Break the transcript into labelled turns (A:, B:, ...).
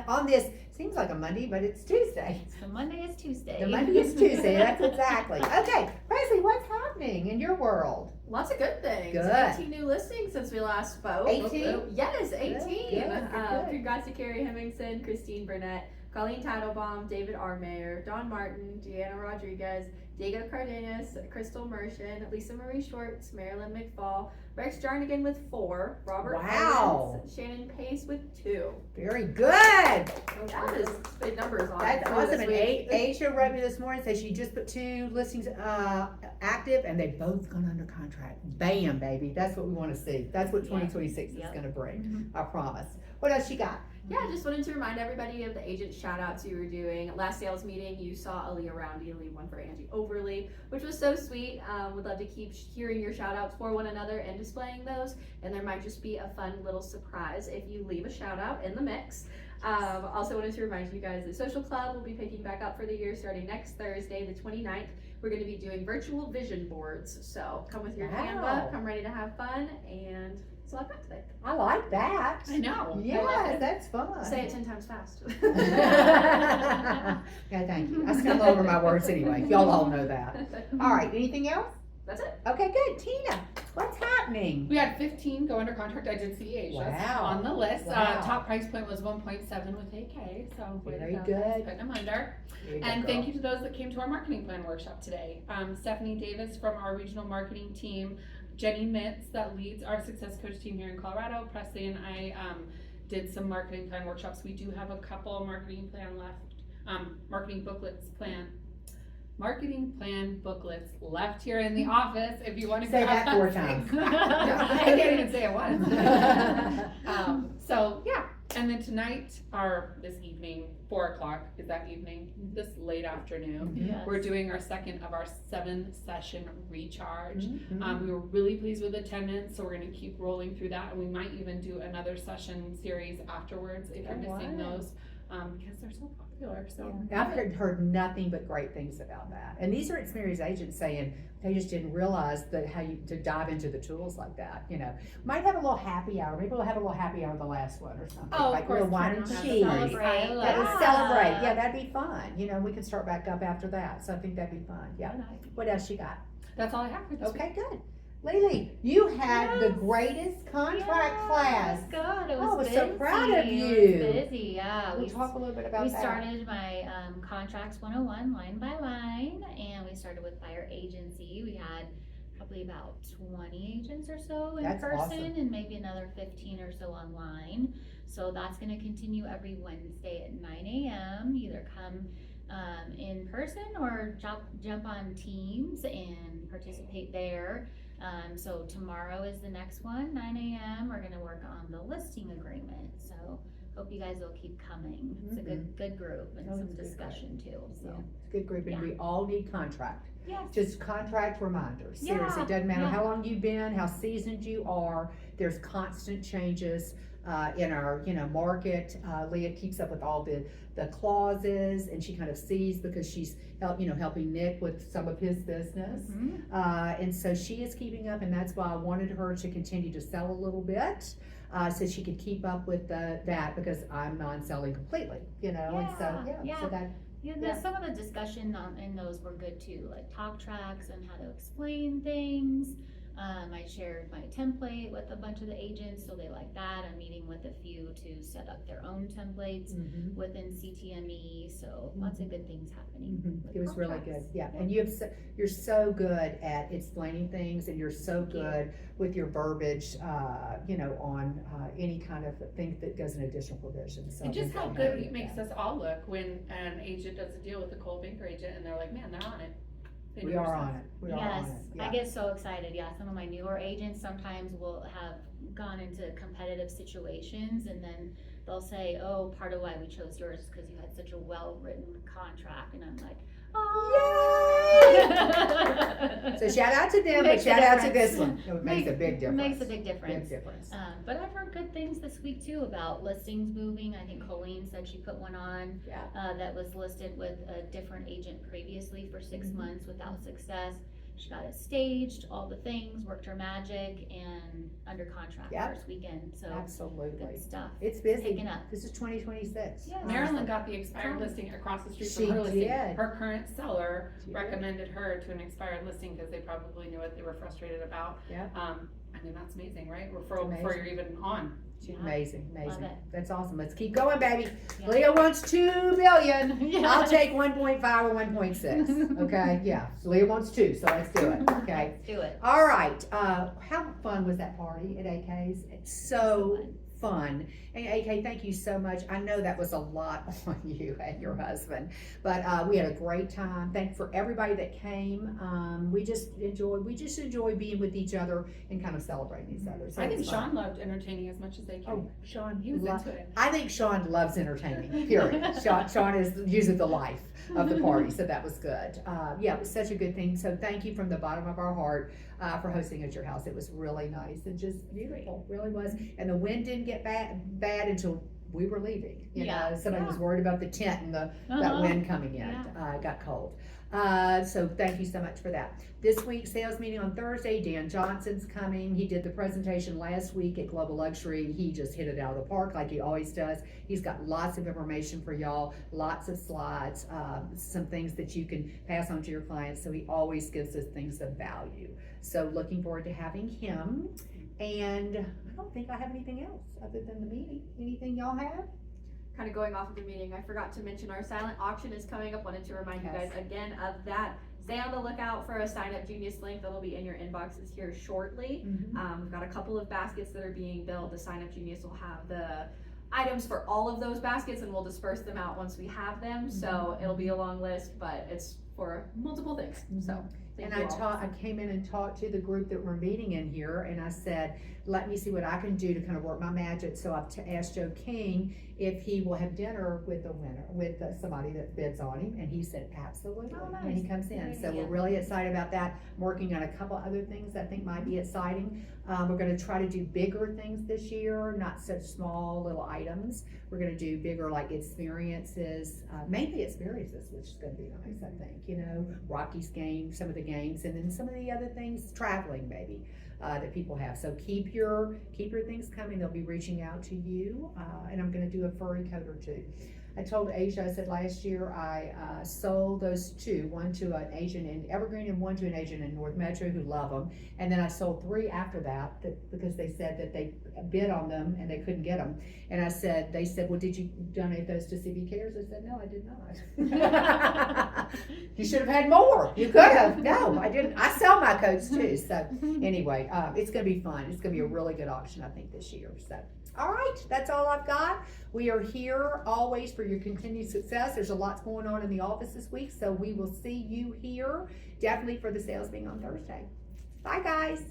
A: Tina, on this, seems like a Monday, but it's Tuesday.
B: The Monday is Tuesday.
A: The Monday is Tuesday, that's exactly. Okay, Presley, what's happening in your world?
C: Lots of good things.
A: Good.
C: 18 new listings since we last spoke.
A: 18?
C: Yes, 18.
A: Good.
C: Congrats to Carrie Hemmingson, Christine Burnett, Colleen Tattlebaum, David Armayer, Don Martin, Deanna Rodriguez, Diego Cardenas, Crystal Mershon, Lisa Marie Schwartz, Marilyn McFall, Rex Jarnigan with 4, Robert
A: Wow.
C: Evans, Shannon Pace with 2.
A: Very good.
C: That is big numbers on
A: That's
C: through
A: awesome.
C: this
A: And
C: week.
A: Asia wrote me this morning, said she just put 2 listings active, and they both gone under contract. Bam, baby. That's what we want to see. That's what 2026 is
B: Yep.
A: going to bring. I promise. What else you got?
C: Yeah, just wanted to remind everybody of the agent shout outs you were doing. Last sales meeting, you saw Aaliyah Roundy leave one for Angie Overly, which was so sweet. Would love to keep hearing your shout outs for one another and displaying those. And there might just be a fun little surprise if you leave a shout out in the mix. Also wanted to remind you guys that Social Club will be picking back up for the year starting next Thursday, the 29th. We're going to be doing virtual vision boards. So come with your
A: Wow.
C: Canva, come ready to have fun, and that's all I've got today.
A: I like that.
D: I know.
A: Yes, that's fun.
C: Say it 10 times fast.
A: Yeah, thank you. I stumble over my words anyway. Y'all all know that. All right, anything else?
C: That's it.
A: Okay, good. Tina, what's happening?
D: We had 15 go under contract. I did see Asia's
A: Wow.
D: on the list.
A: Wow.
D: Top price point was 1.7 with AK, so way to
A: Very
D: go,
A: good.
D: guys, putting them under.
A: Here you go,
D: And
A: girl.
D: thank you to those that came to our marketing plan workshop today. Stephanie Davis from our regional marketing team, Jenny Mitz that leads our success coach team here in Colorado, Presley and I did some marketing plan workshops. We do have a couple marketing plan left, marketing plan booklets left here in the office if you want to
A: Say
D: grab
A: that 4
D: things.
A: times.
D: I can't even say it once. So yeah, and then tonight or this evening, 4 o'clock is that evening, this late afternoon.
B: Yes.
D: We're doing our second of our 7-session recharge.
A: Mhm.
D: We were really pleased with attendance, so we're going to keep rolling through that, and we might even do another session series afterwards if you're missing
A: Wow.
D: those, because they're so popular. So
A: I've heard nothing but great things about that. And these are experienced agents saying they just didn't realize that how you to dive into the tools like that. You know, might have a little happy hour. Maybe we'll have a little happy hour the last one or something.
D: Oh, of
A: like
D: course,
A: real wine and
D: turn on
A: cheese.
D: the
B: Celebrate.
A: That would
B: Yeah.
A: celebrate. Yeah, that'd be fun. You know, we can start back up after that. So I think that'd be fun. Yeah. What else you got?
D: that's all I have for this week.
A: Okay, good. Lily, you had the
B: Yes.
A: greatest contract class.
B: God, it
A: Oh, I
B: was
A: was so
B: busy.
A: proud of
B: It
A: you.
B: was busy, yeah.
A: We'll talk a little bit about
B: We
A: that.
B: started my contracts 101 line by line, and we started with buyer agency. We had probably about 20 agents or so in
A: That's
B: person,
A: awesome.
B: and maybe another 15 or so online. So that's going to continue every Wednesday at 9 a.m. Either come in person or jump on Teams and participate there. So tomorrow is the next one, 9 a.m. We're gonna work on the listing agreement. So hope you guys will keep coming. It's a good group and
A: Oh,
B: some
A: it's a good
B: discussion too.
A: Yeah,
B: So
A: it's a good group, and
B: Yeah.
A: we all need contract.
B: yes,
A: Just contract reminders.
B: Yeah,
A: Seriously, it doesn't matter
B: yeah.
A: how long you've been, how seasoned you are. There's constant changes in our, market. Leah keeps up with all the clauses, and she kind of sees because she's helping Nick with some of his business.
B: Mhm.
A: And so she is keeping up, and that's why I wanted her to continue to sell a little bit, so she could keep up with that, because I'm non-selling completely, and so,
B: Yeah,
A: so that,
B: yeah. Some of the discussion in those were good too, like talk tracks and how to explain things. I shared my template with a bunch of the agents, so they like that. I'm meeting with a few to set up their own templates within CTME, so lots of good things happening. with
A: it was really good,
B: contracts.
A: yeah, and you're so good at explaining things, and you're so
B: Thank you.
A: good with your verbiage, on any kind of thing that goes in additional provisions, so.
D: And just
A: I'm
D: how
A: very
D: good
A: happy
D: it
A: with
D: makes
A: that.
D: us all look when an agent does a deal with a Cole Banker agent and they're like, man, they're on it. They
A: We
D: know
A: are
D: their
A: on
D: stuff.
A: it, we are on
B: Yes,
A: it,
B: I
A: yeah.
B: get so excited. Yeah, some of my newer agents sometimes will have gone into competitive situations, and then they'll say, "Oh, part of why we chose yours is because you had such a well-written contract," and I'm like, "Oh!"
A: So shout out to them, but
B: Makes a
A: shout out to
B: difference.
A: this one, it makes a big difference.
B: Makes a big difference.
A: Big difference.
B: But I've heard good things this week too about listings moving. I think Colleen said she put one on
A: Yeah.
B: that was listed with a different agent previously for 6 months without success. She got it staged, all the things, worked her magic, and under contract
A: Yep.
B: first weekend. So
A: Absolutely.
B: good stuff.
A: It's busy.
B: Picking up.
A: This is 2026.
B: Yeah.
D: Marilyn got the expired listing across the street
A: She
D: from her listing.
A: did.
D: Her current seller
A: She did.
D: recommended her to an expired listing because they probably knew what they were frustrated about.
A: Yeah.
D: I mean, that's amazing, right? Before
A: It's
D: you're even on.
A: She's
B: Yeah.
A: amazing,
B: Love
A: amazing.
B: it.
A: That's awesome. Let's keep going, baby.
B: Yeah.
A: Leah wants 2 billion.
B: Yeah.
A: I'll take 1.5 or 1.6. Okay, yeah. Leah wants 2, so let's do it. Okay.
B: Let's do it.
A: All right. How fun was that party at AK's? It's so fun. And AK, thank you so much. I know that was a lot on you and your husband, but we had a great time. Thank for everybody that came. We just enjoy being with each other and kind of celebrating each other. So
D: I think
A: it's fun.
D: Sean loved entertaining as much as they can.
A: Oh, Sean,
D: He was
A: lo-
D: into it.
A: I think Sean loves entertaining, period. Sean is usually the life of the party, so that was good. Yeah, it was such a good thing. So thank you from the bottom of our heart for hosting at your house. It was really nice and just beautiful, really was. And the wind didn't get bad until we were leaving. You
B: Yeah.
A: know, somebody was worried about the tent and that
B: Uh-huh.
A: wind coming in.
B: Yeah.
A: It got cold. So thank you so much for that. This week's sales meeting on Thursday, Dan Johnson's coming. He did the presentation last week at Global Luxury. He just hit it out of the park like he always does. He's got lots of information for y'all, lots of slides, some things that you can pass on to your clients. So he always gives us things of value. So looking forward to having him. And I don't think I have anything else other than the meeting. Anything y'all have?
C: Kind of going off of the meeting, I forgot to mention our silent auction is coming up. Wanted to remind you guys
A: Yes.
C: again of that. Stay on the lookout for a Sign Up Genius link that'll be in your inboxes here shortly. We've got a couple of baskets that are being built. The Sign Up Genius will have the items for all of those baskets, and we'll disperse them out once we have them. So it'll be a long list, but it's for multiple things. So thank
A: And
C: you all.
A: I came in and talked to the group that we're meeting in here, and I said, let me see what I can do to kind of work my magic. So I've asked Joe King if he will have dinner with the winner, with somebody that bids on him, and he said absolutely
B: Oh,
A: when he
B: nice.
A: comes in.
B: Great
A: So we're
B: idea.
A: really excited about that. I'm working on a couple other things I think might be exciting. We're going to try to do bigger things this year, not such small little items. We're going to do bigger like experiences, mainly experiences, which is going to be nice, I think. You know, Rocky's game, some of the games, and then some of the other things, traveling maybe. That people have. So keep your things coming. They'll be reaching out to you, and I'm going to do a furry coat or 2. I told Asia, I said last year I sold those 2, one to an agent in Evergreen and one to an agent in North Metro who love them, and then I sold 3 after that because they said that they bid on them and they couldn't get them, and they said, well, did you donate those to CB Cares? I said, no, I did not. You should have had more. You could have. No, I didn't. I sell my coats too. So anyway, it's going to be fun. It's going to be a really good auction, I think, this year. So, all right, that's all I've got. We are here always for your continued success. There's a lot going on in the office this week, so we will see you here definitely for the sales meeting on Thursday. Bye, guys.